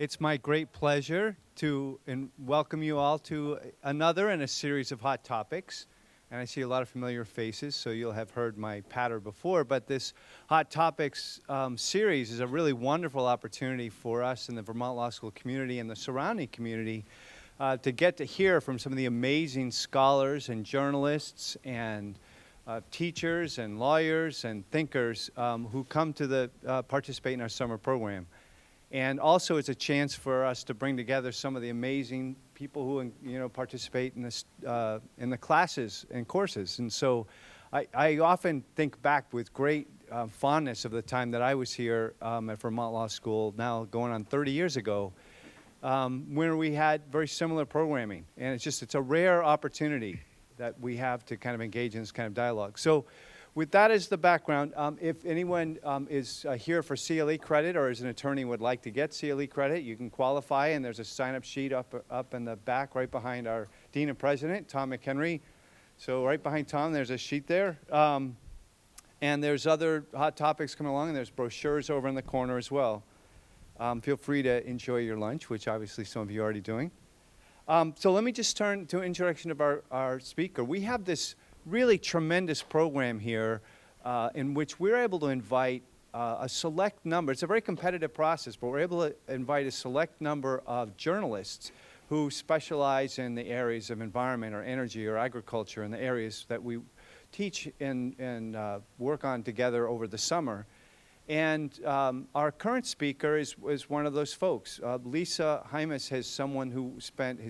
It's my great pleasure to welcome you all to another in a series of hot topics. And I see a lot of familiar faces, so you'll have heard my patter before. But this Hot Topics series is a really wonderful opportunity for us in the Vermont Law School community and the surrounding community to get to hear from some of the amazing scholars and journalists and teachers and lawyers and thinkers who come to participate in our summer program. And also, it's a chance for us to bring together some of the amazing people who, participate in this in the classes and courses. And so, I often think back with great fondness of the time that I was here at Vermont Law School, now going on 30 years ago, where we had very similar programming. And it's a rare opportunity that we have to kind of engage in this kind of dialogue. So, with that as the background, if anyone is here for CLE credit or is an attorney and would like to get CLE credit, you can qualify, and there's a sign-up sheet up in the back right behind our Dean and President, Tom McHenry. So right behind Tom, there's a sheet there. And there's other hot topics coming along, and there's brochures over in the corner as well. Feel free to enjoy your lunch, which obviously some of you are already doing. So let me just turn to an introduction of our speaker. We have this really tremendous program here in which we're able to invite a select number. It's a very competitive process, but we're able to invite a select number of journalists who specialize in the areas of environment or energy or agriculture, in the areas that we teach and work on together over the summer. And our current speaker is one of those folks. Lisa Hymas has someone who spent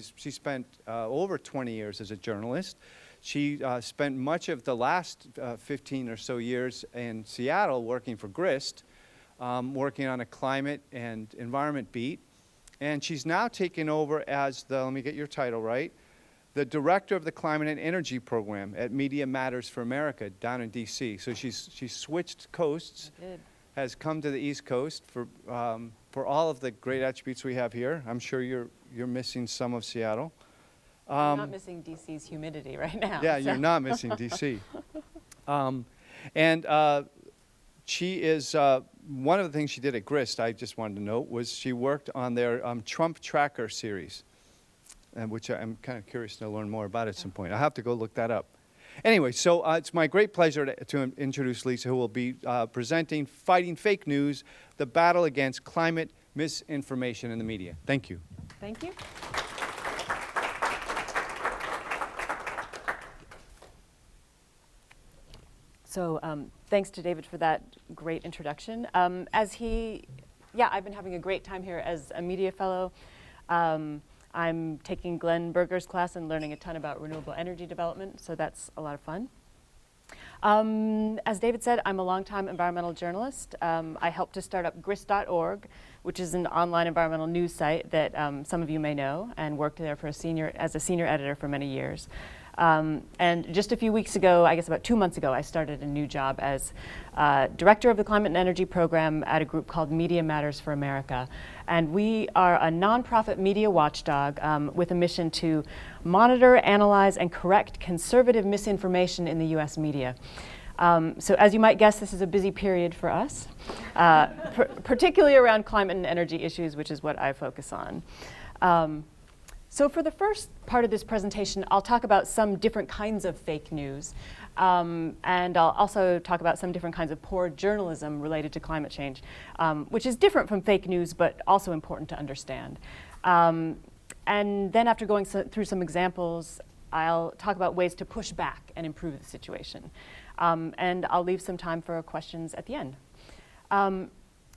over 20 years as a journalist. She spent much of the last 15 or so years in Seattle working for GRIST, working on a climate and environment beat. And she's now taken over as let me get your title right, the director of the Climate and Energy Program at Media Matters for America down in D.C. So she's switched coasts, has come to the East Coast for all of the great attributes we have here. I'm sure you're missing some of Seattle. I'm not missing DC's humidity right now. Yeah, so. You're not missing DC. And she is, one of the things she did at GRIST, I just wanted to note, was she worked on their Trump Tracker series, which I'm kind of curious to learn more about at some point. I'll have to go look that up. Anyway, so it's my great pleasure to introduce Lisa, who will be presenting Fighting Fake News, the Battle Against Climate Misinformation in the Media. Thank you. Thank you. So thanks to David for that great introduction. I've been having a great time here as a media fellow. I'm taking Glenn Berger's class and learning a ton about renewable energy development, so that's a lot of fun. As David said, I'm a longtime environmental journalist. I helped to start up grist.org, which is an online environmental news site that some of you may know, and worked there as a senior editor for many years. And just a few weeks ago, I guess about 2 months ago, I started a new job as director of the Climate and Energy Program at a group called Media Matters for America. And we are a nonprofit media watchdog with a mission to monitor, analyze, and correct conservative misinformation in the U.S. media. So as you might guess, this is a busy period for us, particularly around climate and energy issues, which is what I focus on. So for the first part of this presentation, I'll talk about some different kinds of fake news. And I'll also talk about some different kinds of poor journalism related to climate change, which is different from fake news, but also important to understand. And then after going through some examples, I'll talk about ways to push back and improve the situation. And I'll leave some time for questions at the end.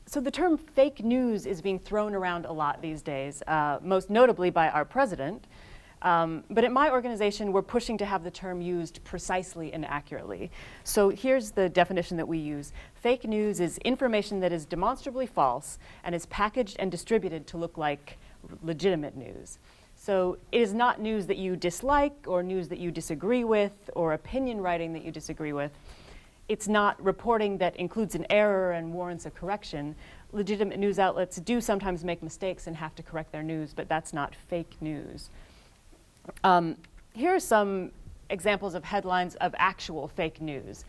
So the term fake news is being thrown around a lot these days, most notably by our president. But at my organization, we're pushing to have the term used precisely and accurately. So here's the definition that we use. Fake news is information that is demonstrably false and is packaged and distributed to look like legitimate news. So it is not news that you dislike or news that you disagree with or opinion writing that you disagree with. It's not reporting that includes an error and warrants a correction. Legitimate news outlets do sometimes make mistakes and have to correct their news, but that's not fake news. Here are some examples of headlines of actual fake news.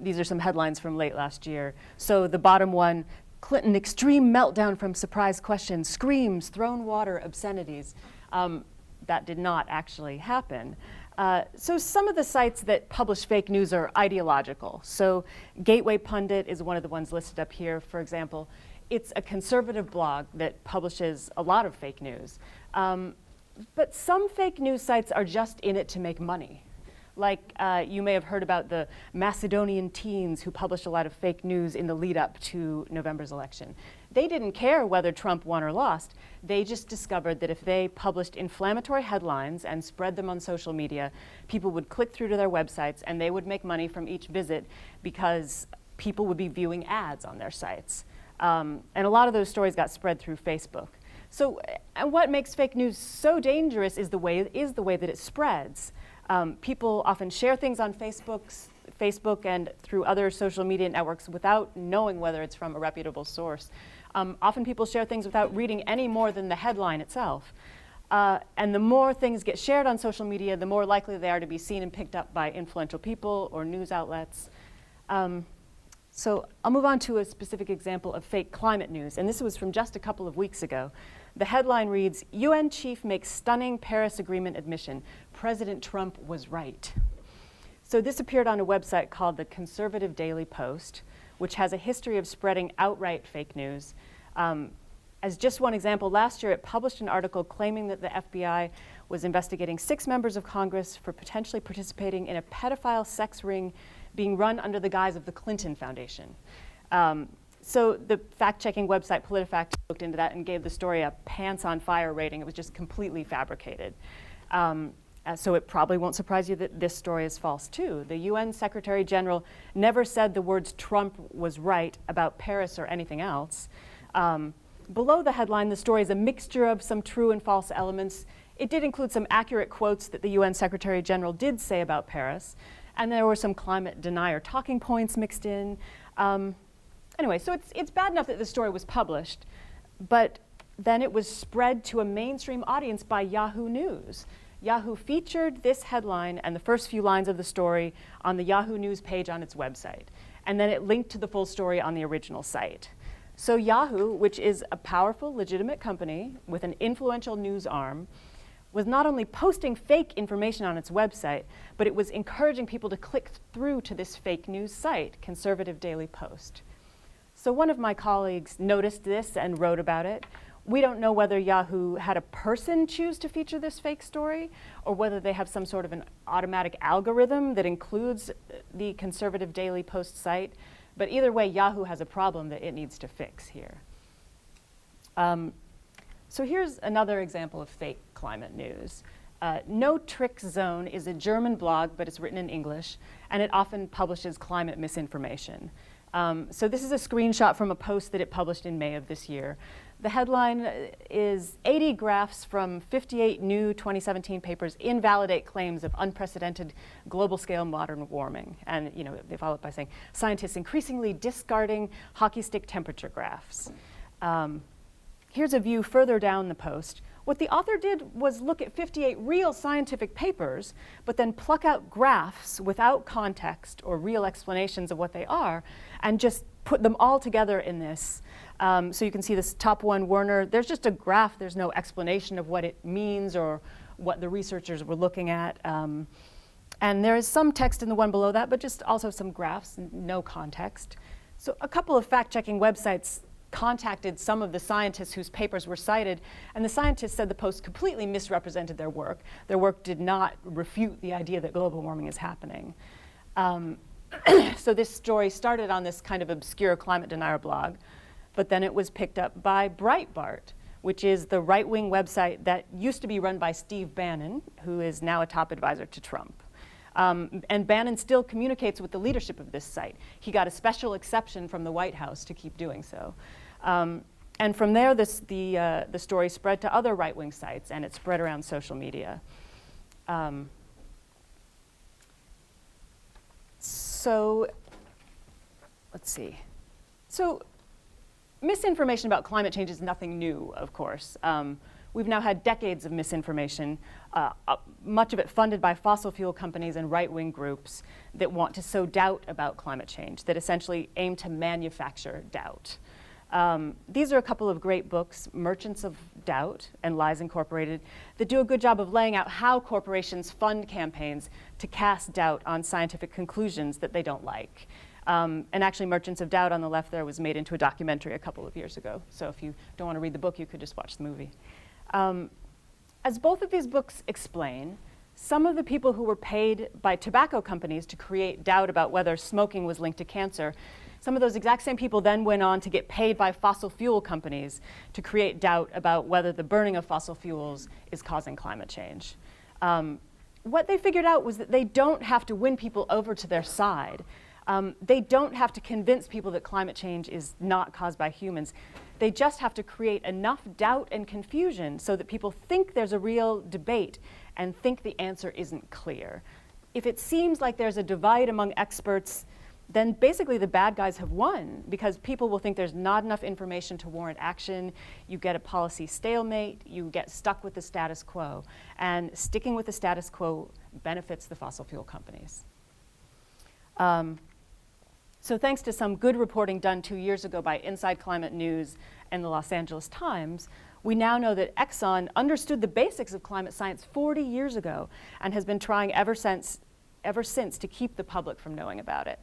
These are some headlines from late last year. So the bottom one, Clinton, extreme meltdown from surprise questions, screams, thrown water, obscenities. That did not actually happen. So some of the sites that publish fake news are ideological. So Gateway Pundit is one of the ones listed up here, for example. It's a conservative blog that publishes a lot of fake news. But some fake news sites are just in it to make money. Like you may have heard about the Macedonian teens who published a lot of fake news in the lead up to November's election. They didn't care whether Trump won or lost. They just discovered that if they published inflammatory headlines and spread them on social media, people would click through to their websites and they would make money from each visit because people would be viewing ads on their sites. And a lot of those stories got spread through Facebook. So, and what makes fake news so dangerous is the way that it spreads. People often share things on Facebook and through other social media networks without knowing whether it's from a reputable source. Often people share things without reading any more than the headline itself. And the more things get shared on social media, the more likely they are to be seen and picked up by influential people or news outlets. So I'll move on to a specific example of fake climate news, and this was from just a couple of weeks ago. The headline reads, UN chief makes stunning Paris Agreement admission. President Trump was right. So this appeared on a website called the Conservative Daily Post, which has a history of spreading outright fake news. As just one example, last year it published an article claiming that the FBI was investigating 6 members of Congress for potentially participating in a pedophile sex ring being run under the guise of the Clinton Foundation. So the fact-checking website PolitiFact looked into that and gave the story a pants on fire rating. It was just completely fabricated. So it probably won't surprise you that this story is false too. The UN Secretary General never said the words Trump was right about Paris or anything else. Below the headline, the story is a mixture of some true and false elements. It did include some accurate quotes that the UN Secretary General did say about Paris, and there were some climate denier talking points mixed in. Anyway, so it's bad enough that the story was published, but then it was spread to a mainstream audience by Yahoo News. Yahoo featured this headline and the first few lines of the story on the Yahoo News page on its website, and then it linked to the full story on the original site. So Yahoo, which is a powerful, legitimate company with an influential news arm, was not only posting fake information on its website, but it was encouraging people to click through to this fake news site, Conservative Daily Post. So one of my colleagues noticed this and wrote about it. We don't know whether Yahoo had a person choose to feature this fake story or whether they have some sort of an automatic algorithm that includes the Conservative Daily Post site. But either way, Yahoo has a problem that it needs to fix here. So here's another example of fake climate news. No Trick Zone is a German blog, but it's written in English, and it often publishes climate misinformation. So this is a screenshot from a post that it published in May of this year. The headline is 80 graphs from 58 new 2017 papers invalidate claims of unprecedented global scale modern warming. And they follow up by saying, scientists increasingly discarding hockey stick temperature graphs. Here's a view further down the post. What the author did was look at 58 real scientific papers, but then pluck out graphs without context or real explanations of what they are, and just put them all together in this. So you can see this top one, Werner, there's just a graph, there's no explanation of what it means or what the researchers were looking at. And there is some text in the one below that, but just also some graphs, no context. So a couple of fact-checking websites contacted some of the scientists whose papers were cited, and the scientists said the post completely misrepresented their work. Their work did not refute the idea that global warming is happening. So this story started on this kind of obscure climate denier blog, but then it was picked up by Breitbart, which is the right-wing website that used to be run by Steve Bannon, who is now a top advisor to Trump. And Bannon still communicates with the leadership of this site. He got a special exception from the White House to keep doing so. And from there, the story spread to other right-wing sites, and it spread around social media. So let's see. So misinformation about climate change is nothing new, of course. We've now had decades of misinformation, much of it funded by fossil fuel companies and right-wing groups that want to sow doubt about climate change, that essentially aim to manufacture doubt. These are a couple of great books, Merchants of Doubt and Lies Incorporated, that do a good job of laying out how corporations fund campaigns to cast doubt on scientific conclusions that they don't like. And actually, Merchants of Doubt on the left there was made into a documentary a couple of years ago. So if you don't want to read the book, you could just watch the movie. As both of these books explain, some of the people who were paid by tobacco companies to create doubt about whether smoking was linked to cancer, some of those exact same people then went on to get paid by fossil fuel companies to create doubt about whether the burning of fossil fuels is causing climate change. What they figured out was that they don't have to win people over to their side. They don't have to convince people that climate change is not caused by humans. They just have to create enough doubt and confusion so that people think there's a real debate and think the answer isn't clear. If it seems like there's a divide among experts, then basically the bad guys have won, because people will think there's not enough information to warrant action. You get a policy stalemate, you get stuck with the status quo. And sticking with the status quo benefits the fossil fuel companies. So thanks to some good reporting done 2 years ago by Inside Climate News and the Los Angeles Times, we now know that Exxon understood the basics of climate science 40 years ago and has been trying ever since to keep the public from knowing about it.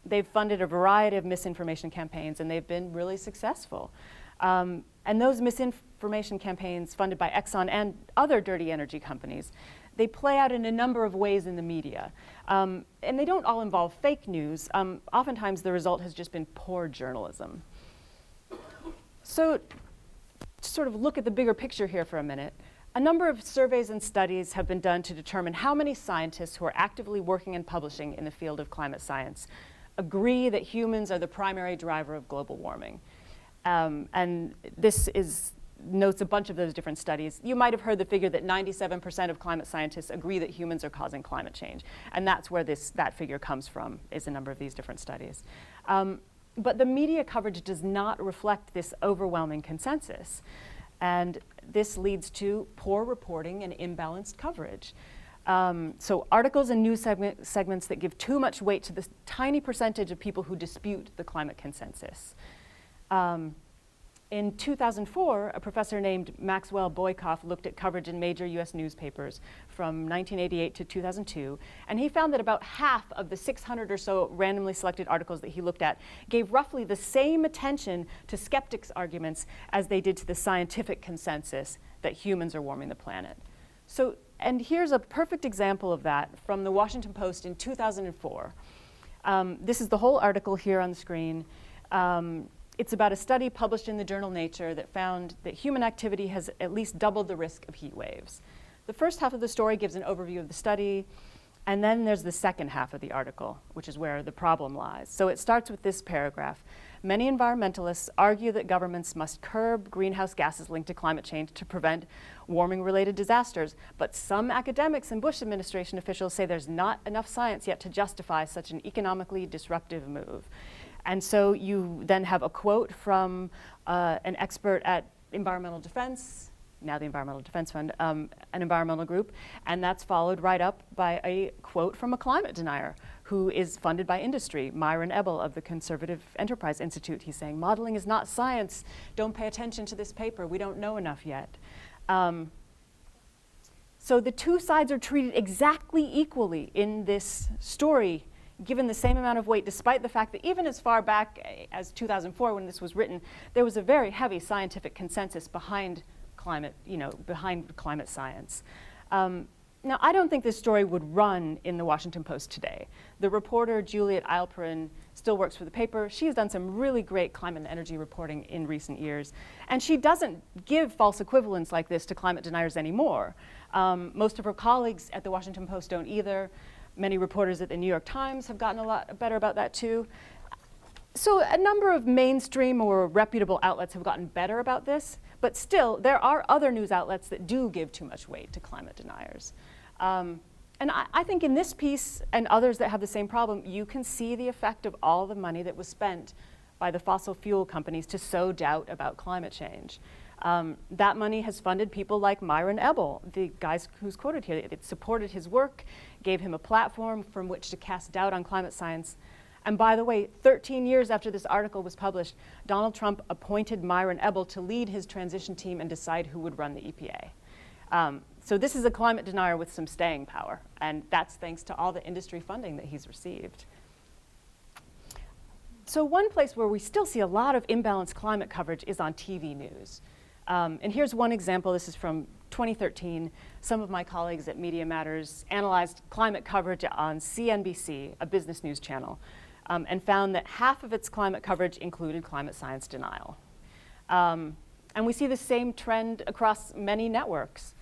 They've funded a variety of misinformation campaigns, and they've been really successful. And those misinformation campaigns funded by Exxon and other dirty energy companies, they play out in a number of ways in the media. And they don't all involve fake news. Oftentimes the result has just been poor journalism. So to sort of look at the bigger picture here for a minute, a number of surveys and studies have been done to determine how many scientists who are actively working and publishing in the field of climate science agree that humans are the primary driver of global warming. And this notes a bunch of those different studies. You might have heard the figure that 97% of climate scientists agree that humans are causing climate change. And that's where that figure comes from, is a number of these different studies. But the media coverage does not reflect this overwhelming consensus. And this leads to poor reporting and imbalanced coverage. So articles and news segments that give too much weight to this tiny percentage of people who dispute the climate consensus. In 2004, a professor named Maxwell Boykoff looked at coverage in major US newspapers from 1988 to 2002, and he found that about half of the 600 or so randomly selected articles that he looked at gave roughly the same attention to skeptics' arguments as they did to the scientific consensus that humans are warming the planet. So, and here's a perfect example of that from the Washington Post in 2004. This is the whole article here on the screen. It's about a study published in the journal Nature that found that human activity has at least doubled the risk of heat waves. The first half of the story gives an overview of the study, and then there's the second half of the article, which is where the problem lies. So it starts with this paragraph. Many environmentalists argue that governments must curb greenhouse gases linked to climate change to prevent warming-related disasters, but some academics and Bush administration officials say there's not enough science yet to justify such an economically disruptive move. And so you then have a quote from an expert at Environmental Defense, now the Environmental Defense Fund, an environmental group, and that's followed right up by a quote from a climate denier who is funded by industry, Myron Ebel of the Conservative Enterprise Institute. He's saying, modeling is not science. Don't pay attention to this paper. We don't know enough yet. So the two sides are treated exactly equally in this story, given the same amount of weight, despite the fact that even as far back as 2004, when this was written, there was a very heavy scientific consensus behind climate, behind climate science. Now, I don't think this story would run in the Washington Post today. The reporter, Juliet Eilperin, still works for the paper. She has done some really great climate and energy reporting in recent years. And she doesn't give false equivalents like this to climate deniers anymore. Most of her colleagues at the Washington Post don't either. Many reporters at the New York Times have gotten a lot better about that too. So a number of mainstream or reputable outlets have gotten better about this, but still there are other news outlets that do give too much weight to climate deniers. And I think in this piece and others that have the same problem, you can see the effect of all the money that was spent by the fossil fuel companies to sow doubt about climate change. That money has funded people like Myron Ebel, the guy who's quoted here. It supported his work, gave him a platform from which to cast doubt on climate science. And by the way, 13 years after this article was published, Donald Trump appointed Myron Ebel to lead his transition team and decide who would run the EPA. So this is a climate denier with some staying power, and that's thanks to all the industry funding that he's received. So one place where we still see a lot of imbalanced climate coverage is on TV news. And here's one example. This is from 2013. Some of my colleagues at Media Matters analyzed climate coverage on CNBC, a business news channel, and found that half of its climate coverage included climate science denial. And we see the same trend across many networks.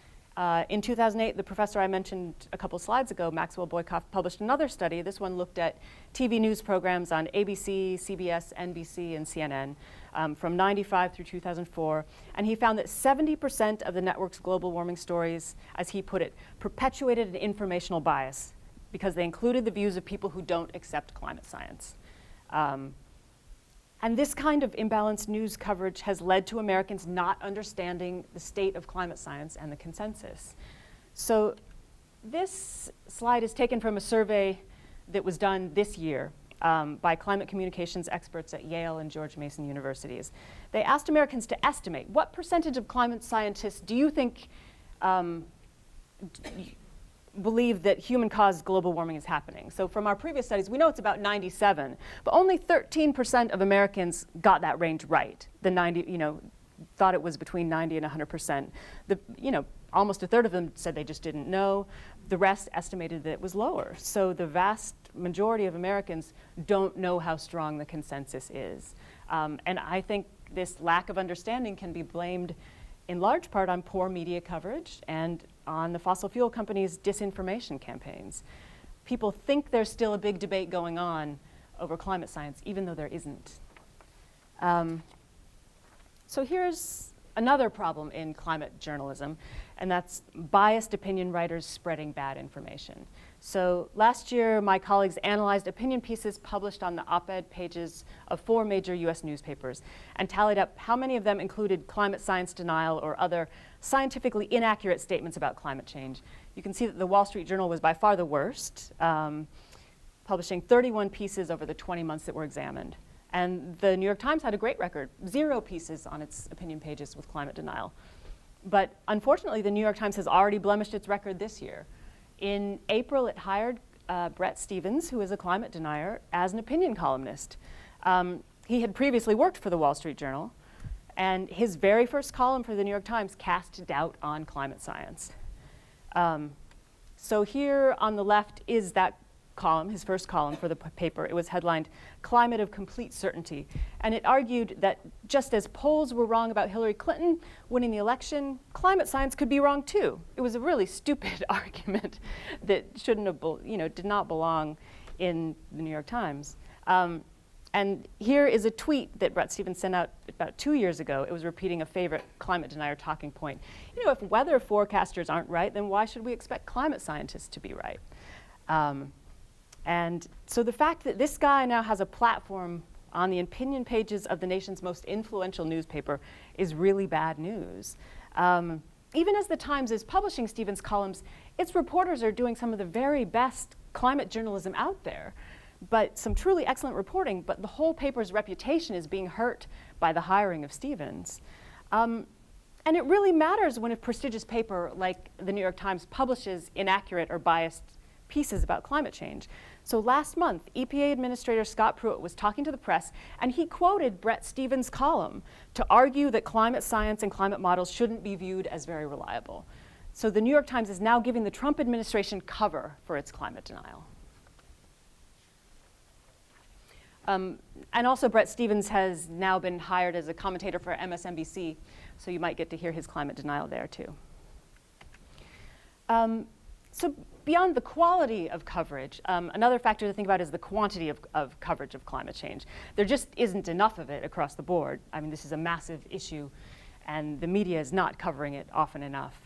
In 2008, the professor I mentioned a couple slides ago, Maxwell Boykoff, published another study. This one looked at TV news programs on ABC, CBS, NBC, and CNN from 95 through 2004. And he found that 70% of the network's global warming stories, as he put it, perpetuated an informational bias because they included the views of people who don't accept climate science. And this kind of imbalanced news coverage has led to Americans not understanding the state of climate science and the consensus. So this slide is taken from a survey that was done this year by climate communications experts at Yale and George Mason universities. They asked Americans to estimate what percentage of climate scientists do you think believe that human-caused global warming is happening. So from our previous studies, we know it's about 97, but only 13% of Americans got that range right. The 90, thought it was between 90 and 100%. Almost a third of them said they just didn't know. The rest estimated that it was lower. So the vast majority of Americans don't know how strong the consensus is. And I think this lack of understanding can be blamed in large part on poor media coverage and on the fossil fuel companies' disinformation campaigns. People think there's still a big debate going on over climate science, even though there isn't. So here's another problem in climate journalism, and that's biased opinion writers spreading bad information. So last year, my colleagues analyzed opinion pieces published on the op-ed pages of 4 major US newspapers and tallied up how many of them included climate science denial or other scientifically inaccurate statements about climate change. You can see that the Wall Street Journal was by far the worst, publishing 31 pieces over the 20 months that were examined. And the New York Times had a great record, 0 pieces on its opinion pages with climate denial. But unfortunately, the New York Times has already blemished its record this year. In April, it hired Bret Stephens, who is a climate denier, as an opinion columnist. He had previously worked for the Wall Street Journal, and his very first column for the New York Times cast doubt on climate science. So here on the left is that column, his first column for the paper. It was headlined, "Climate of Complete Certainty." And it argued that just as polls were wrong about Hillary Clinton winning the election, climate science could be wrong too. It was a really stupid argument that shouldn't have, did not belong in the New York Times. And here is a tweet that Bret Stephens sent out about 2 years ago. It was repeating a favorite climate denier talking point. If weather forecasters aren't right, then why should we expect climate scientists to be right? And so the fact that this guy now has a platform on the opinion pages of the nation's most influential newspaper is really bad news. Even as the Times is publishing Stephens' columns, its reporters are doing some of the very best climate journalism out there, but some truly excellent reporting, but the whole paper's reputation is being hurt by the hiring of Stephens. And it really matters when a prestigious paper like the New York Times publishes inaccurate or biased pieces about climate change. So last month, EPA Administrator Scott Pruitt was talking to the press, and he quoted Bret Stephens' column to argue that climate science and climate models shouldn't be viewed as very reliable. So the New York Times is now giving the Trump administration cover for its climate denial. And also Bret Stephens has now been hired as a commentator for MSNBC, so you might get to hear his climate denial there too. So beyond the quality of coverage, another factor to think about is the quantity of coverage of climate change. There just isn't enough of it across the board. I mean, this is a massive issue, and the media is not covering it often enough.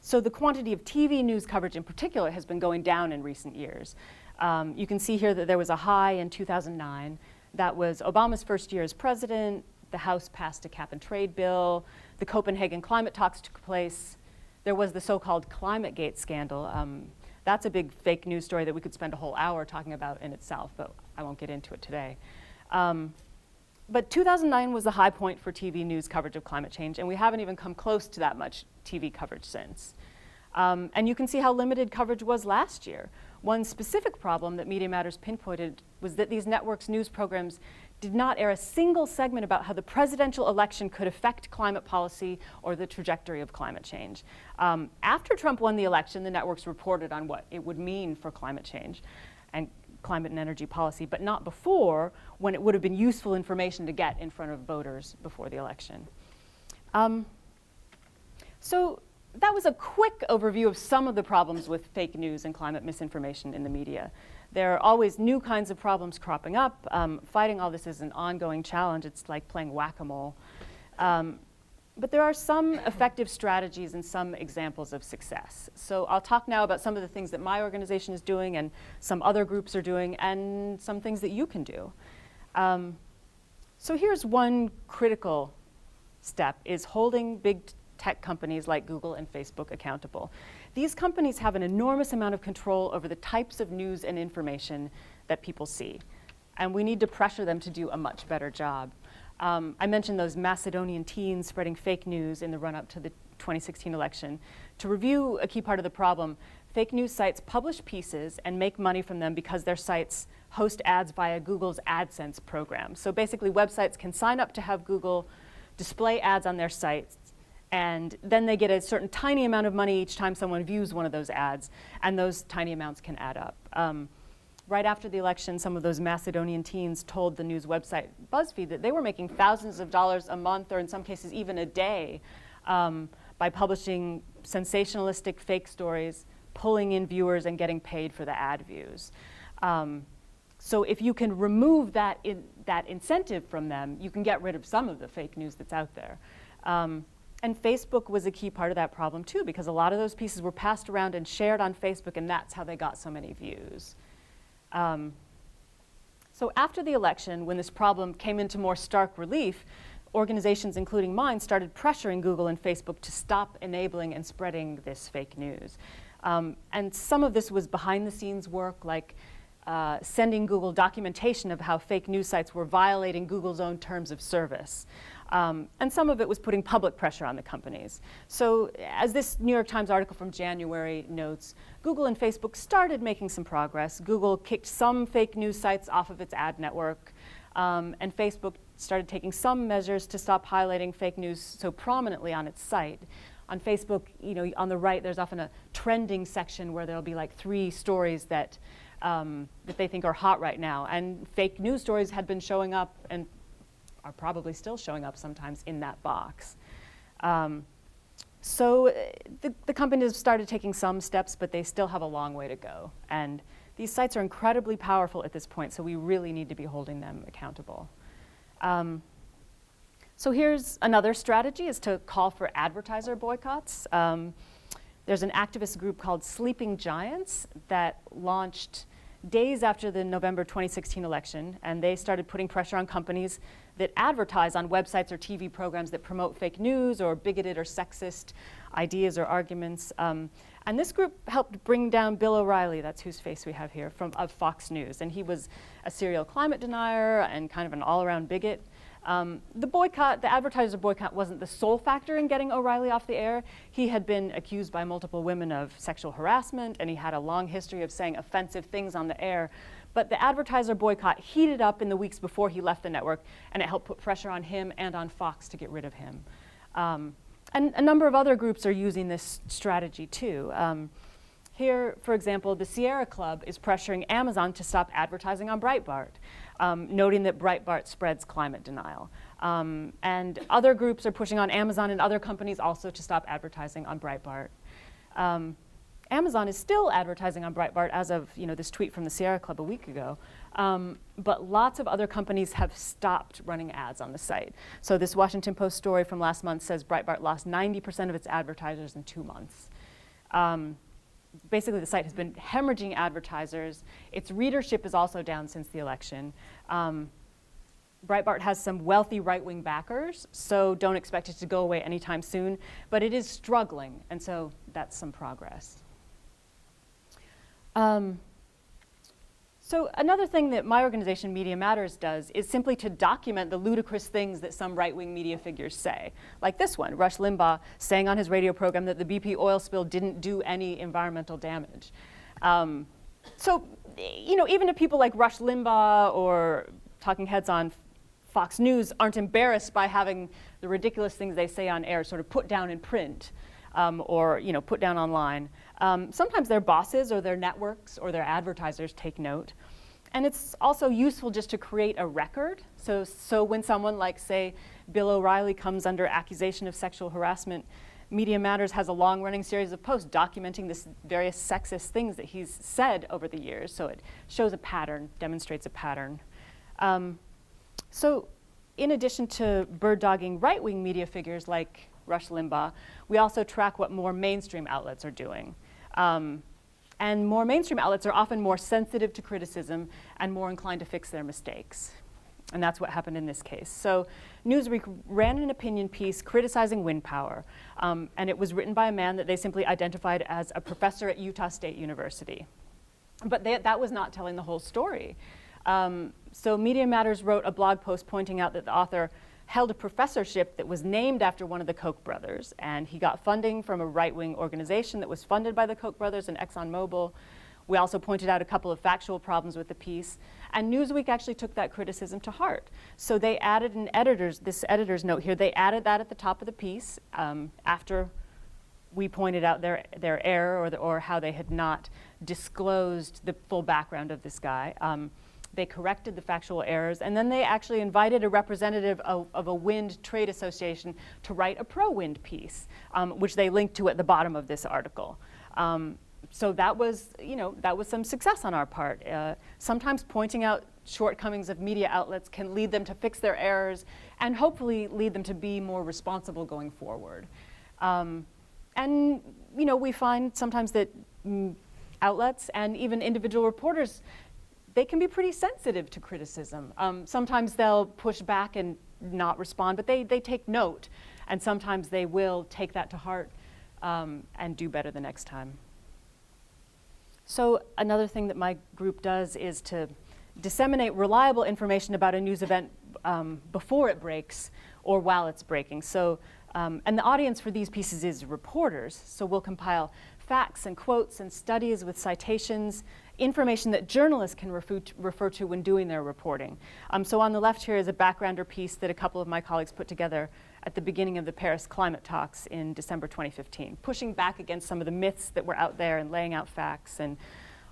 So the quantity of TV news coverage in particular has been going down in recent years. You can see here that there was a high in 2009. That was Obama's first year as president. The House passed a cap and trade bill. The Copenhagen climate talks took place. There was the so-called Climategate scandal. That's a big fake news story that we could spend a whole hour talking about in itself, but I won't get into it today. But 2009 was the high point for TV news coverage of climate change, and we haven't even come close to that much TV coverage since. And you can see how limited coverage was last year. One specific problem that Media Matters pinpointed was that these networks' news programs did not air a single segment about how the presidential election could affect climate policy or the trajectory of climate change. After Trump won the election, the networks reported on what it would mean for climate change and climate and energy policy, but not before, when it would have been useful information to get in front of voters before the election. So that was a quick overview of some of the problems with fake news and climate misinformation in the media. There are always new kinds of problems cropping up. Fighting all this is an ongoing challenge. It's like playing whack-a-mole. But there are some effective strategies and some examples of success. So I'll talk now about some of the things that my organization is doing and some other groups are doing and some things that you can do. So here's one critical step, is holding big tech companies like Google and Facebook accountable. These companies have an enormous amount of control over the types of news and information that people see. And we need to pressure them to do a much better job. I mentioned those Macedonian teens spreading fake news in the run-up to the 2016 election. To review a key part of the problem, fake news sites publish pieces and make money from them because their sites host ads via Google's AdSense program. So basically, websites can sign up to have Google display ads on their sites, and then they get a certain tiny amount of money each time someone views one of those ads, and those tiny amounts can add up. Right after the election, some of those Macedonian teens told the news website BuzzFeed that they were making thousands of dollars a month, or in some cases even a day, by publishing sensationalistic fake stories, pulling in viewers, and getting paid for the ad views. So if you can remove that incentive from them, you can get rid of some of the fake news that's out there. And Facebook was a key part of that problem too, because a lot of those pieces were passed around and shared on Facebook, and that's how they got so many views. So after the election, when this problem came into more stark relief, organizations, including mine, started pressuring Google and Facebook to stop enabling and spreading this fake news. And some of this was behind-the-scenes work, like sending Google documentation of how fake news sites were violating Google's own terms of service. And some of it was putting public pressure on the companies. So as this New York Times article from January notes, Google and Facebook started making some progress. Google kicked some fake news sites off of its ad network, and Facebook started taking some measures to stop highlighting fake news so prominently on its site. On Facebook, on the right, there's often a trending section where there'll be like 3 stories that they think are hot right now. And fake news stories had been showing up and are probably still showing up sometimes in that box. So the companies have started taking some steps, but they still have a long way to go. And these sites are incredibly powerful at this point, so we really need to be holding them accountable. So here's another strategy, is to call for advertiser boycotts. There's an activist group called Sleeping Giants that launched days after the November 2016 election, and they started putting pressure on companies that advertise on websites or TV programs that promote fake news or bigoted or sexist ideas or arguments. And this group helped bring down Bill O'Reilly, that's whose face we have here, of Fox News. And he was a serial climate denier and kind of an all-around bigot. The advertiser boycott wasn't the sole factor in getting O'Reilly off the air. He had been accused by multiple women of sexual harassment, and he had a long history of saying offensive things on the air. But the advertiser boycott heated up in the weeks before he left the network, and it helped put pressure on him and on Fox to get rid of him. And a number of other groups are using this strategy too. Here, for example, the Sierra Club is pressuring Amazon to stop advertising on Breitbart, noting that Breitbart spreads climate denial. And other groups are pushing on Amazon and other companies also to stop advertising on Breitbart. Amazon is still advertising on Breitbart as of this tweet from the Sierra Club a week ago, but lots of other companies have stopped running ads on the site. So this Washington Post story from last month says Breitbart lost 90% of its advertisers in 2 months. Basically, the site has been hemorrhaging advertisers. Its readership is also down since the election. Breitbart has some wealthy right-wing backers, so don't expect it to go away anytime soon, but it is struggling, and so that's some progress. So another thing that my organization, Media Matters, does is simply to document the ludicrous things that some right-wing media figures say. Like this one, Rush Limbaugh saying on his radio program that the BP oil spill didn't do any environmental damage. So, even if people like Rush Limbaugh or talking heads on Fox News aren't embarrassed by having the ridiculous things they say on air sort of put down in print or put down online, sometimes their bosses or their networks or their advertisers take note. And it's also useful just to create a record. So when someone like, say, Bill O'Reilly comes under accusation of sexual harassment, Media Matters has a long-running series of posts documenting this various sexist things that he's said over the years. So it shows a pattern, demonstrates a pattern. So in addition to bird-dogging right-wing media figures like Rush Limbaugh, we also track what more mainstream outlets are doing. And more mainstream outlets are often more sensitive to criticism and more inclined to fix their mistakes. And that's what happened in this case. So Newsweek ran an opinion piece criticizing wind power, and it was written by a man that they simply identified as a professor at Utah State University. But that was not telling the whole story. So Media Matters wrote a blog post pointing out that the author held a professorship that was named after one of the Koch brothers, and he got funding from a right-wing organization that was funded by the Koch brothers and ExxonMobil. We also pointed out a couple of factual problems with the piece, and Newsweek actually took that criticism to heart. So they added this editor's note here, they added that at the top of the piece after we pointed out their error or how they had not disclosed the full background of this guy. They corrected the factual errors, and then they actually invited a representative of a wind trade association to write a pro-wind piece, which they linked to at the bottom of this article. So that was some success on our part. Sometimes pointing out shortcomings of media outlets can lead them to fix their errors and hopefully lead them to be more responsible going forward. And we find sometimes that outlets and even individual reporters, they can be pretty sensitive to criticism. Sometimes they'll push back and not respond, but they take note, and sometimes they will take that to heart and do better the next time. So another thing that my group does is to disseminate reliable information about a news event before it breaks or while it's breaking. So, and the audience for these pieces is reporters, so we'll compile facts and quotes and studies with citations, information that journalists can refer to when doing their reporting. So on the left here is a backgrounder piece that a couple of my colleagues put together at the beginning of the Paris climate talks in December 2015, pushing back against some of the myths that were out there and laying out facts. And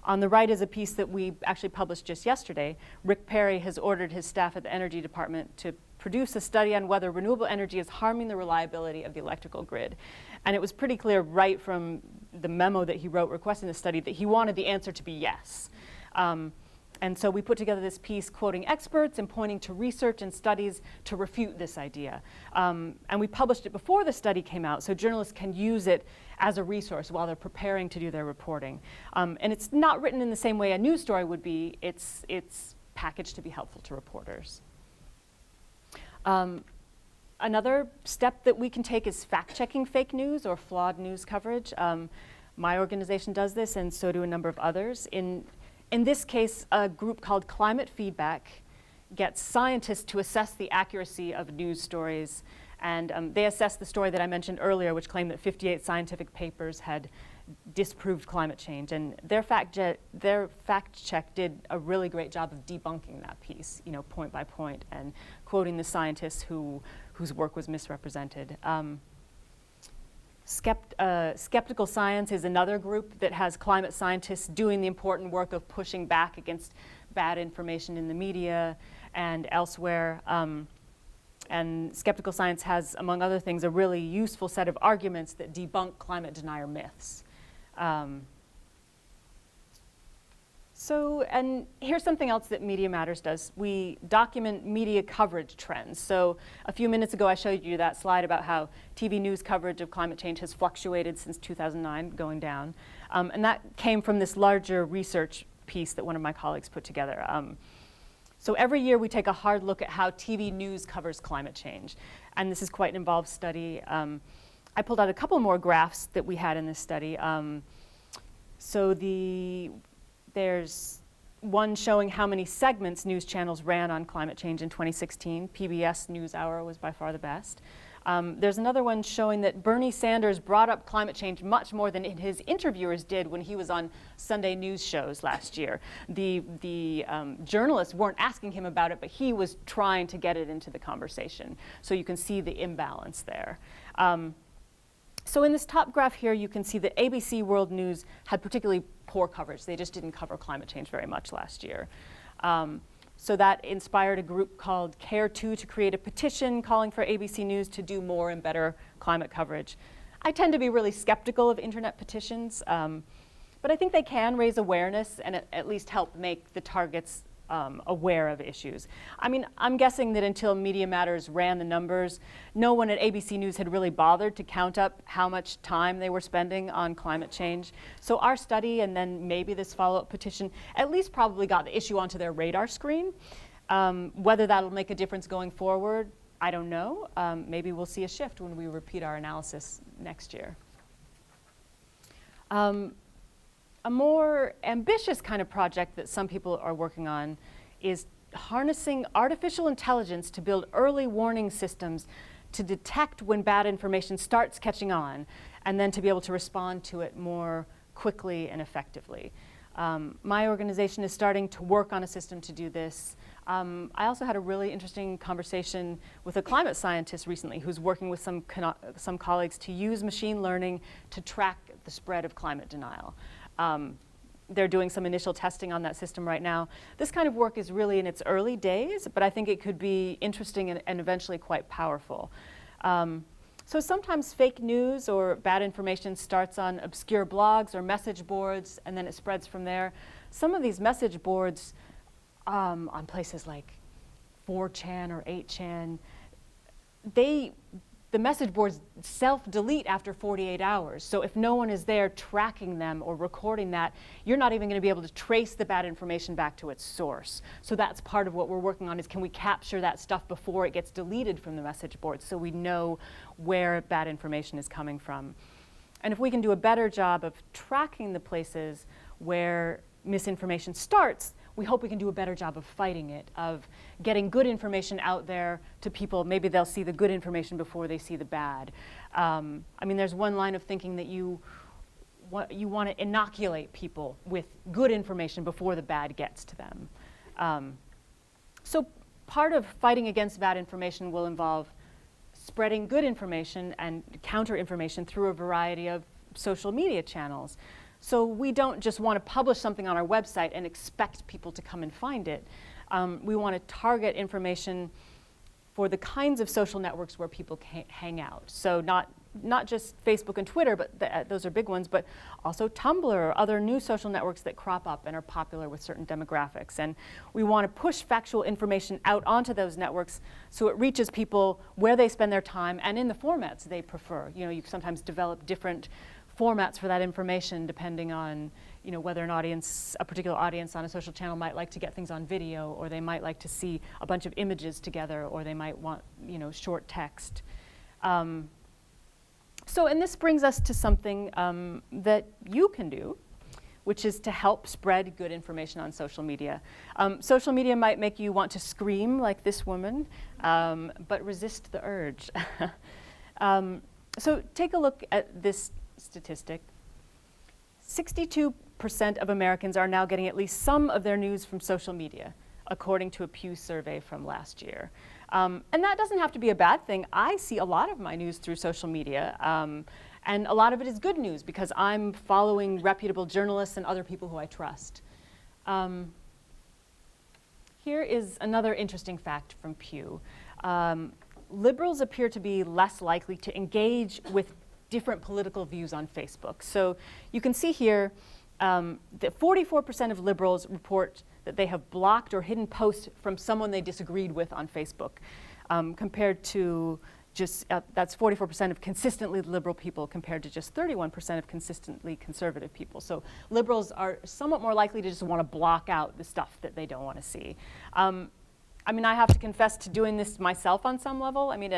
on the right is a piece that we actually published just yesterday. Rick Perry has ordered his staff at the Energy Department to produce a study on whether renewable energy is harming the reliability of the electrical grid. And it was pretty clear right from the memo that he wrote requesting the study that he wanted the answer to be yes. And so we put together this piece quoting experts and pointing to research and studies to refute this idea. And we published it before the study came out, so journalists can use it as a resource while they're preparing to do their reporting. And it's not written in the same way a news story would be. It's packaged to be helpful to reporters. Another step that we can take is fact-checking fake news or flawed news coverage. My organization does this, and so do a number of others. In this case, a group called Climate Feedback gets scientists to assess the accuracy of news stories. And they assessed the story that I mentioned earlier, which claimed that 58 scientific papers had disproved climate change. And their fact check did a really great job of debunking that piece, point by point, and quoting the scientists whose work was misrepresented. Skeptical Science is another group that has climate scientists doing the important work of pushing back against bad information in the media and elsewhere. And Skeptical Science has, among other things, a really useful set of arguments that debunk climate denier myths. And here's something else that Media Matters does. We document media coverage trends. So a few minutes ago, I showed you that slide about how TV news coverage of climate change has fluctuated since 2009, going down. And that came from this larger research piece that one of my colleagues put together. So every year, we take a hard look at how TV news covers climate change. And this is quite an involved study. I pulled out a couple more graphs that we had in this study. one showing how many segments news channels ran on climate change in 2016. PBS NewsHour was by far the best. There's another one showing that Bernie Sanders brought up climate change much more than his interviewers did when he was on Sunday news shows last year. The journalists weren't asking him about it, but he was trying to get it into the conversation. So you can see the imbalance there. So in this top graph here, you can see that ABC World News had particularly poor coverage. They just didn't cover climate change very much last year. So that inspired a group called Care2 to create a petition calling for ABC News to do more and better climate coverage. I tend to be really skeptical of internet petitions, but I think they can raise awareness and at least help make the targets aware of issues. I mean, I'm guessing that until Media Matters ran the numbers, no one at ABC News had really bothered to count up how much time they were spending on climate change. So our study and then maybe this follow-up petition at least probably got the issue onto their radar screen. Whether that'll make a difference going forward, I don't know. Maybe we'll see a shift when we repeat our analysis next year. A more ambitious kind of project that some people are working on is harnessing artificial intelligence to build early warning systems to detect when bad information starts catching on, and then to be able to respond to it more quickly and effectively. My organization is starting to work on a system to do this. I also had a really interesting conversation with a climate scientist recently who's working with some colleagues to use machine learning to track the spread of climate denial. They're doing some initial testing on that system right now. This kind of work is really in its early days, but I think it could be interesting and eventually quite powerful. So sometimes fake news or bad information starts on obscure blogs or message boards, and then it spreads from there. Some of these message boards on places like 4chan or 8chan, the message boards self-delete after 48 hours. So if no one is there tracking them or recording that, you're not even going to be able to trace the bad information back to its source. So that's part of what we're working on, is can we capture that stuff before it gets deleted from the message boards so we know where bad information is coming from. And if we can do a better job of tracking the places where misinformation starts, we hope we can do a better job of fighting it, of getting good information out there to people. Maybe they'll see the good information before they see the bad. I mean, there's one line of thinking that you want to inoculate people with good information before the bad gets to them. So part of fighting against bad information will involve spreading good information and counter information through a variety of social media channels. So we don't just want to publish something on our website and expect people to come and find it. We want to target information for the kinds of social networks where people hang out. So not just Facebook and Twitter, but those are big ones, but also Tumblr or other new social networks that crop up and are popular with certain demographics. And we want to push factual information out onto those networks so it reaches people where they spend their time and in the formats they prefer. You know, you sometimes develop different formats for that information depending on, you know, whether a particular audience on a social channel might like to get things on video, or they might like to see a bunch of images together, or they might want, you know, short text. And this brings us to something that you can do, which is to help spread good information on social media. Social media might make you want to scream like this woman, but resist the urge. So take a look at this statistic. 62% of Americans are now getting at least some of their news from social media, according to a Pew survey from last year. And that doesn't have to be a bad thing. I see a lot of my news through social media, and a lot of it is good news because I'm following reputable journalists and other people who I trust. Here is another interesting fact from Pew. Liberals appear to be less likely to engage with different political views on Facebook. So you can see here that 44% of liberals report that they have blocked or hidden posts from someone they disagreed with on Facebook, compared to just, that's 44% of consistently liberal people compared to just 31% of consistently conservative people. So liberals are somewhat more likely to just want to block out the stuff that they don't want to see. I mean, I have to confess to doing this myself on some level. I mean,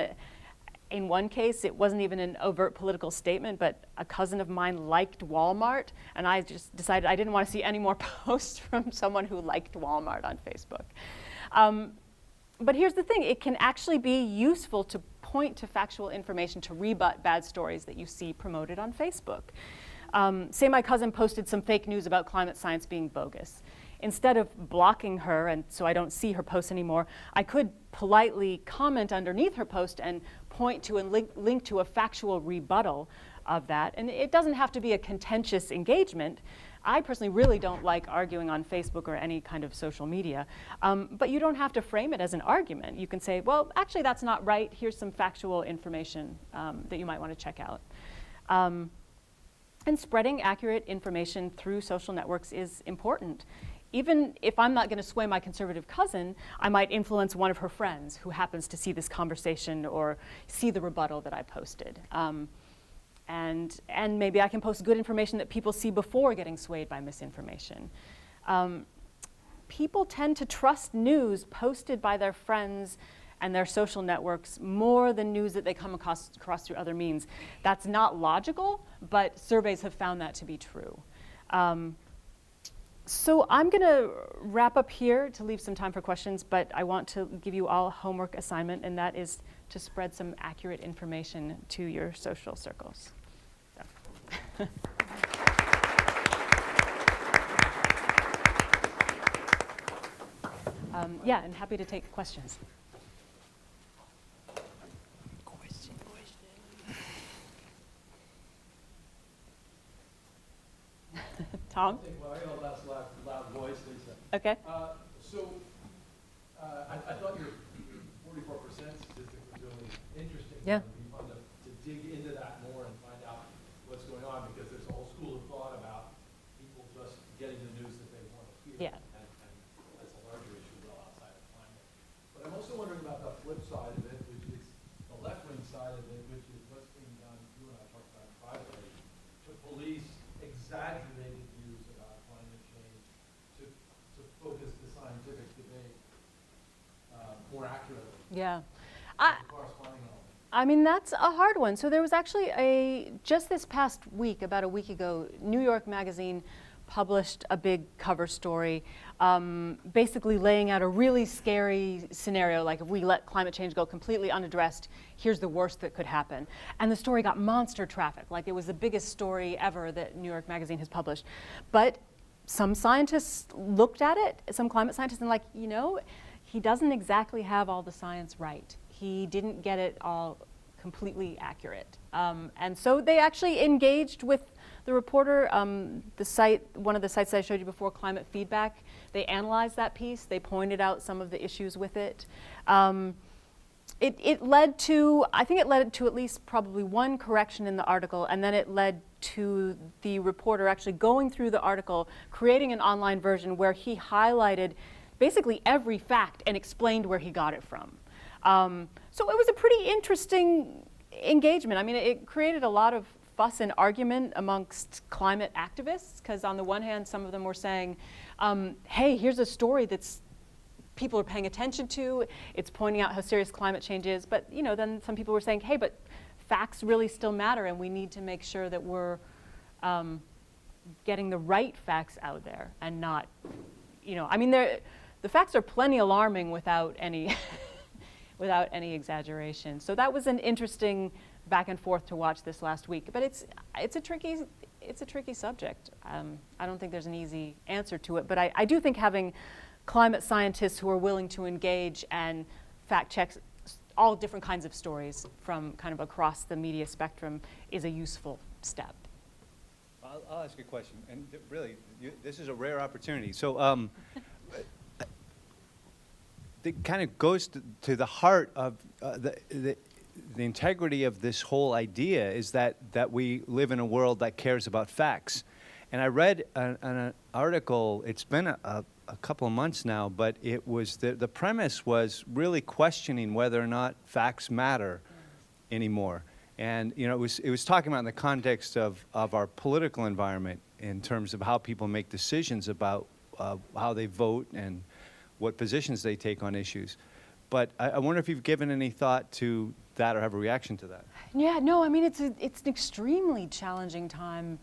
In one case, it wasn't even an overt political statement, but a cousin of mine liked Walmart, and I just decided I didn't want to see any more posts from someone who liked Walmart on Facebook. But here's the thing, it can actually be useful to point to factual information to rebut bad stories that you see promoted on Facebook. Say my cousin posted some fake news about climate science being bogus. Instead of blocking her, and so I don't see her posts anymore, I could politely comment underneath her post and point to and link to a factual rebuttal of that. And it doesn't have to be a contentious engagement. I personally really don't like arguing on Facebook or any kind of social media, but you don't have to frame it as an argument. You can say, well, actually that's not right. Here's some factual information that you might want to check out. And spreading accurate information through social networks is important. Even if I'm not going to sway my conservative cousin, I might influence one of her friends who happens to see this conversation or see the rebuttal that I posted. And maybe I can post good information that people see before getting swayed by misinformation. People tend to trust news posted by their friends and their social networks more than news that they come across through other means. That's not logical, but surveys have found that to be true. So I'm going to wrap up here to leave some time for questions, but I want to give you all a homework assignment, and that is to spread some accurate information to your social circles. So. Yeah, and happy to take questions. Tom? Well, I got a loud voice, Lisa. Okay. I thought your 44% statistic was really interesting. Yeah. It would be fun to dig into that more and find out what's going on, because there's a whole school of thought about people just getting the news that they want to hear. Yeah. And that's a larger issue well outside of climate. But I'm also wondering about the flip side of it, which is the left-wing side of it, which is what's being done, you and I talked about privately, to police exaggerated views about climate change, to focus the scientific debate more accurately. Yeah. Corresponding element. I mean, that's a hard one. So there was actually just this past week, about a week ago, New York Magazine published a big cover story basically laying out a really scary scenario, like if we let climate change go completely unaddressed, here's the worst that could happen. And the story got monster traffic, like it was the biggest story ever that New York Magazine has published. But some scientists looked at it, some climate scientists, and like, you know, he doesn't exactly have all the science right. He didn't get it all completely accurate. And so they actually engaged with the reporter. The site, one of the sites that I showed you before, Climate Feedback, they analyzed that piece. They pointed out some of the issues with it. It led to, I think it led to at least probably one correction in the article, and then it led to the reporter actually going through the article, creating an online version where he highlighted basically every fact and explained where he got it from. So it was a pretty interesting engagement. I mean, it created a lot of fuss and argument amongst climate activists, because on the one hand, some of them were saying, hey, here's a story that's people are paying attention to. It's pointing out how serious climate change is. But you know, then some people were saying, hey, but facts really still matter, and we need to make sure that we're getting the right facts out there and not, you know, I mean, the facts are plenty alarming without any without any exaggeration. So that was an interesting back and forth to watch this last week. But it's a tricky subject. I don't think there's an easy answer to it. But I do think having climate scientists who are willing to engage and fact check all different kinds of stories from kind of across the media spectrum is a useful step. I'll ask a question, and really, this is a rare opportunity. So it kind of goes to the heart of the integrity of this whole idea is that we live in a world that cares about facts. And I read an article, it's been a couple of months now, but it was the premise was really questioning whether or not facts matter anymore. And you know, it was talking about in the context of our political environment in terms of how people make decisions about how they vote and what positions they take on issues. But I wonder if you've given any thought to that or have a reaction to that. Yeah, no, I mean, it's an extremely challenging time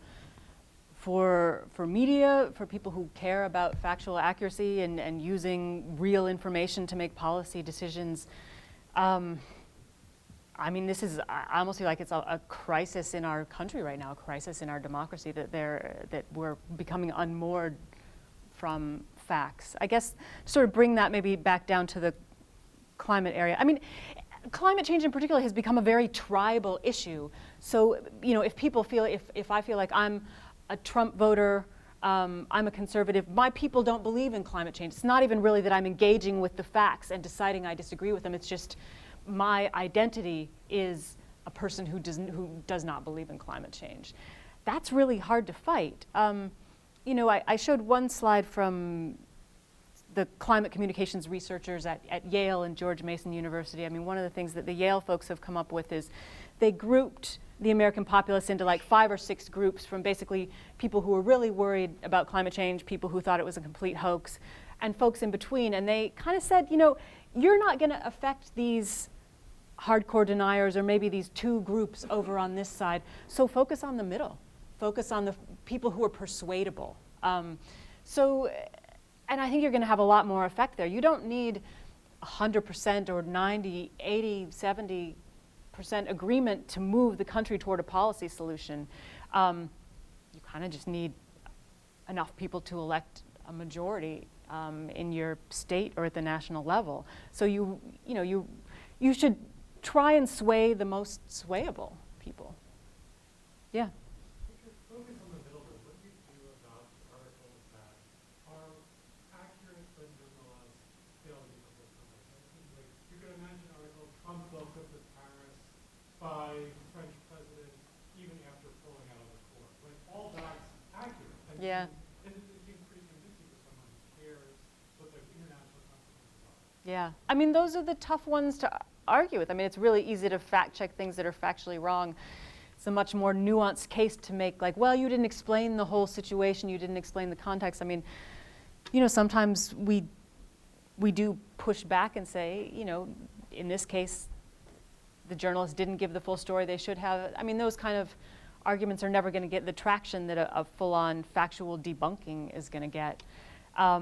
for media, for people who care about factual accuracy and using real information to make policy decisions. I mean, I almost feel like it's a crisis in our country right now, a crisis in our democracy, that we're becoming unmoored from facts. I guess sort of bring that maybe back down to the climate area. I mean, climate change in particular has become a very tribal issue. So, if people feel, if I feel like I'm a Trump voter, I'm a conservative, my people don't believe in climate change. It's not even really that I'm engaging with the facts and deciding I disagree with them. It's just my identity is a person who does not believe in climate change. That's really hard to fight. I showed one slide from the climate communications researchers at Yale and George Mason University. I mean, one of the things that the Yale folks have come up with is they grouped the American populace into like 5 or 6 groups, from basically people who were really worried about climate change, people who thought it was a complete hoax, and folks in between. And they kind of said, you're not going to affect these hardcore deniers or maybe these 2 groups over on this side. So focus on the middle. Focus on the people who are persuadable. And I think you're going to have a lot more effect there. You don't need 100% or 90, 80, 70% agreement to move the country toward a policy solution. You kind of just need enough people to elect a majority in your state or at the national level. So you should try and sway the most swayable people. Yeah. Focus on the middle, but what do you do about articles that are accurate but nonetheless fail to be published? Like, you can imagine articles, Trump broke up with Paris by the French president even after pulling out of the court. Like, all that's accurate. And Yeah. It seems pretty convincing for someone who cares what the international consequences are. Yeah. I mean, those are the tough ones to argue with. I mean, it's really easy to fact check things that are factually wrong. It's a much more nuanced case to make, like, well, you didn't explain the whole situation, you didn't explain the context. I mean, sometimes we do push back and say, in this case, the journalist didn't give the full story they should have. I mean, those kind of arguments are never going to get the traction that a full-on factual debunking is going to get. I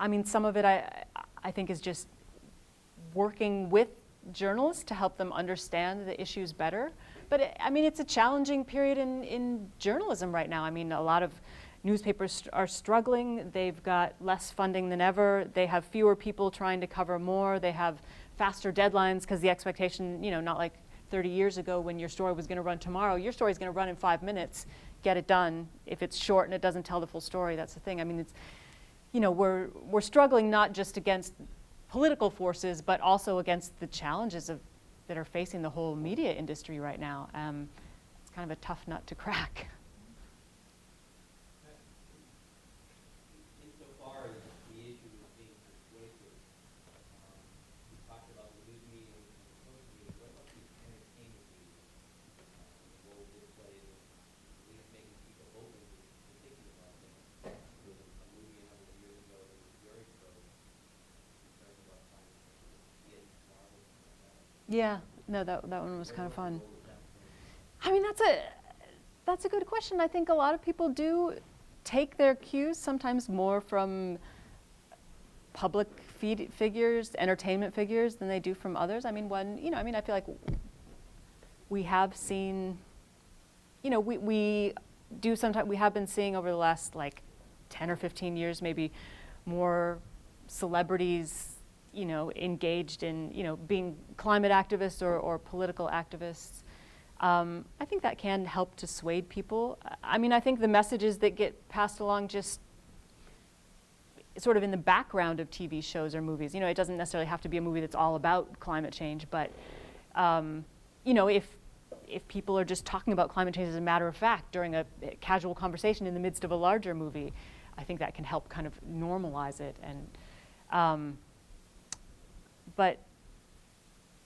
mean, some of it I think is just working with journalists to help them understand the issues better. But it's a challenging period in journalism right now. I mean, a lot of newspapers are struggling. They've got less funding than ever. They have fewer people trying to cover more. They have faster deadlines because the expectation, not like 30 years ago when your story was going to run tomorrow. Your story is going to run in 5 minutes. Get it done. If it's short and it doesn't tell the full story, that's the thing. I mean, it's, we're struggling not just against political forces, but also against the challenges that are facing the whole media industry right now. It's kind of a tough nut to crack. Insofar as the issue is being persuasive, we talked about the news media and the social media. What about the entertainment media? The role this plays in at least making people open to thinking about things. There was a movie a number of years ago that was very concerned about climate change. Yeah, no, that one was kind of fun. I mean, that's a good question. I think a lot of people do take their cues sometimes more from public figures, entertainment figures, than they do from others. I mean, I feel like we have seen, we do sometimes, we have been seeing over the last like 10 or 15 years, maybe more celebrities engaged in, being climate activists or political activists. I think that can help to sway people. I mean, I think the messages that get passed along just sort of in the background of TV shows or movies, it doesn't necessarily have to be a movie that's all about climate change, but, if people are just talking about climate change as a matter of fact during a casual conversation in the midst of a larger movie, I think that can help kind of normalize it. And but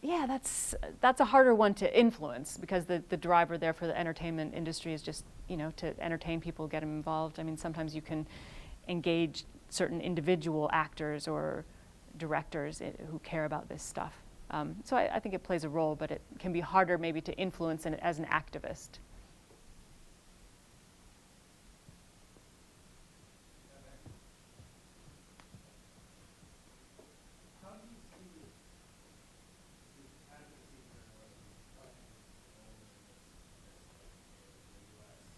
yeah, that's a harder one to influence because the driver there for the entertainment industry is just, to entertain people, get them involved. I mean, sometimes you can engage certain individual actors or directors who care about this stuff. So I think it plays a role, but it can be harder maybe to influence as an activist. How do you see this advocacy journalism playing a role in this in the U.S.?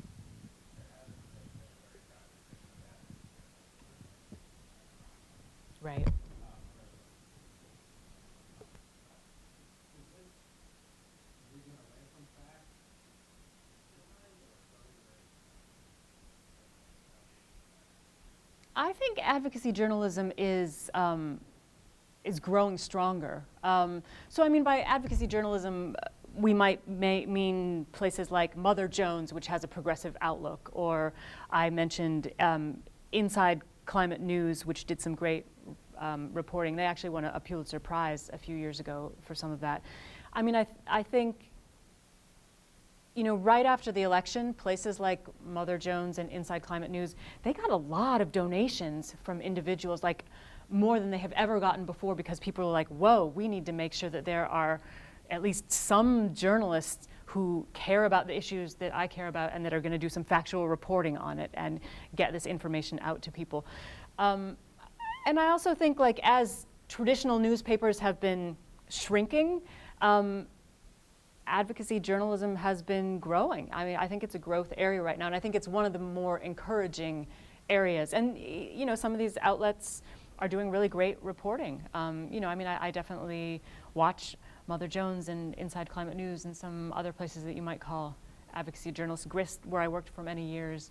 There hasn't been a very practical advocacy journalism. Right. Is this moving away from fact? I think advocacy journalism is growing stronger. So I mean, by advocacy journalism, we may mean places like Mother Jones, which has a progressive outlook, or I mentioned Inside Climate News, which did some great reporting. They actually won a Pulitzer Prize a few years ago for some of that. I mean, I think, you know, right after the election, places like Mother Jones and Inside Climate News, they got a lot of donations from individuals, like more than they have ever gotten before, because people are like, whoa, we need to make sure that there are at least some journalists who care about the issues that I care about and that are going to do some factual reporting on it and get this information out to people. And I also think, like, as traditional newspapers have been shrinking, advocacy journalism has been growing. I mean, I think it's a growth area right now, and I think it's one of the more encouraging areas. And you know, some of these outlets are doing really great reporting. You know, I mean, I definitely watch Mother Jones and Inside Climate News and some other places that you might call advocacy journalists. Grist, where I worked for many years,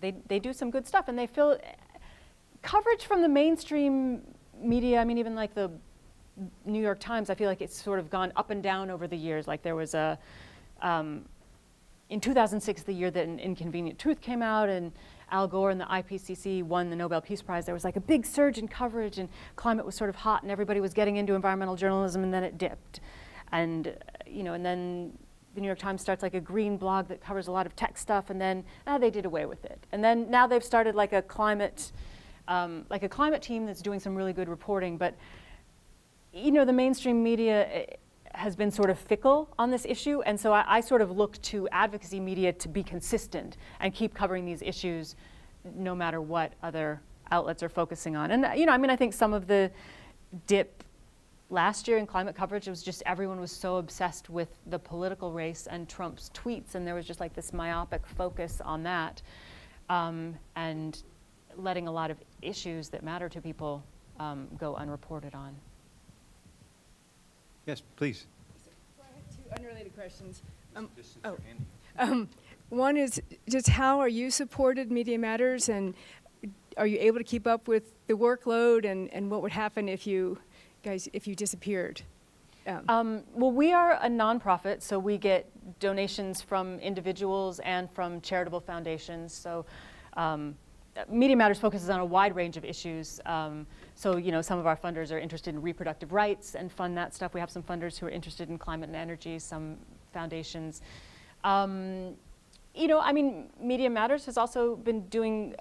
they do some good stuff, and they fill coverage from the mainstream media. I mean, even like the New York Times, I feel like it's sort of gone up and down over the years. Like there was a, in 2006, the year that An Inconvenient Truth came out and Al Gore and the IPCC won the Nobel Peace Prize, there was like a big surge in coverage and climate was sort of hot and everybody was getting into environmental journalism, and then it dipped. And, you know, and then the New York Times starts like a green blog that covers a lot of tech stuff, and then they did away with it. And then now they've started like a climate team that's doing some really good reporting. But you know, the mainstream media has been sort of fickle on this issue, and so I sort of look to advocacy media to be consistent and keep covering these issues no matter what other outlets are focusing on. And you know, I mean, I think some of the dip last year in climate coverage, it was just everyone was so obsessed with the political race and Trump's tweets, and there was just like this myopic focus on that, and letting a lot of issues that matter to people go unreported on. Yes, please. So I have two unrelated questions. This is for Andy. One is just how are you supported Media Matters, and are you able to keep up with the workload, and what would happen if you disappeared? Well, we are a nonprofit, so we get donations from individuals and from charitable foundations. So Media Matters focuses on a wide range of issues. So, you know, some of our funders are interested in reproductive rights and fund that stuff. We have some funders who are interested in climate and energy, some foundations. You know, I mean, Media Matters has also been doing,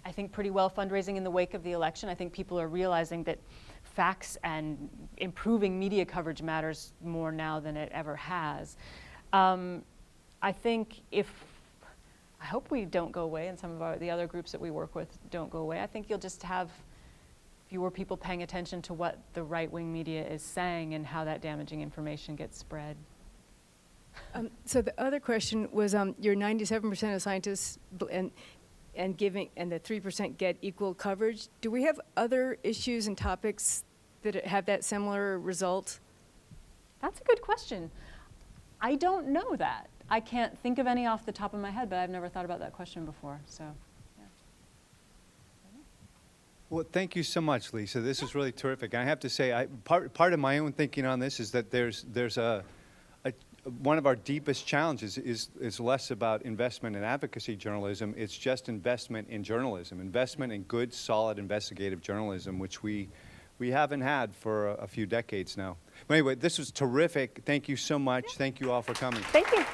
I think, pretty well fundraising in the wake of the election. I think people are realizing that facts and improving media coverage matters more now than it ever has. I think I hope we don't go away, and some of the other groups that we work with don't go away. I think you'll just have fewer people paying attention to what the right-wing media is saying and how that damaging information gets spread. So the other question was, your 97% of scientists and the 3% get equal coverage. Do we have other issues and topics that have that similar result? That's a good question. I don't know that. I can't think of any off the top of my head, but I've never thought about that question before, so. Yeah. Well, thank you so much, Lisa. This is really terrific. And I have to say, part of my own thinking on this is that there's one of our deepest challenges is less about investment in advocacy journalism. It's just investment in journalism, investment in good, solid, investigative journalism, which we haven't had for a few decades now. But anyway, this was terrific. Thank you so much. Thank you all for coming. Thank you.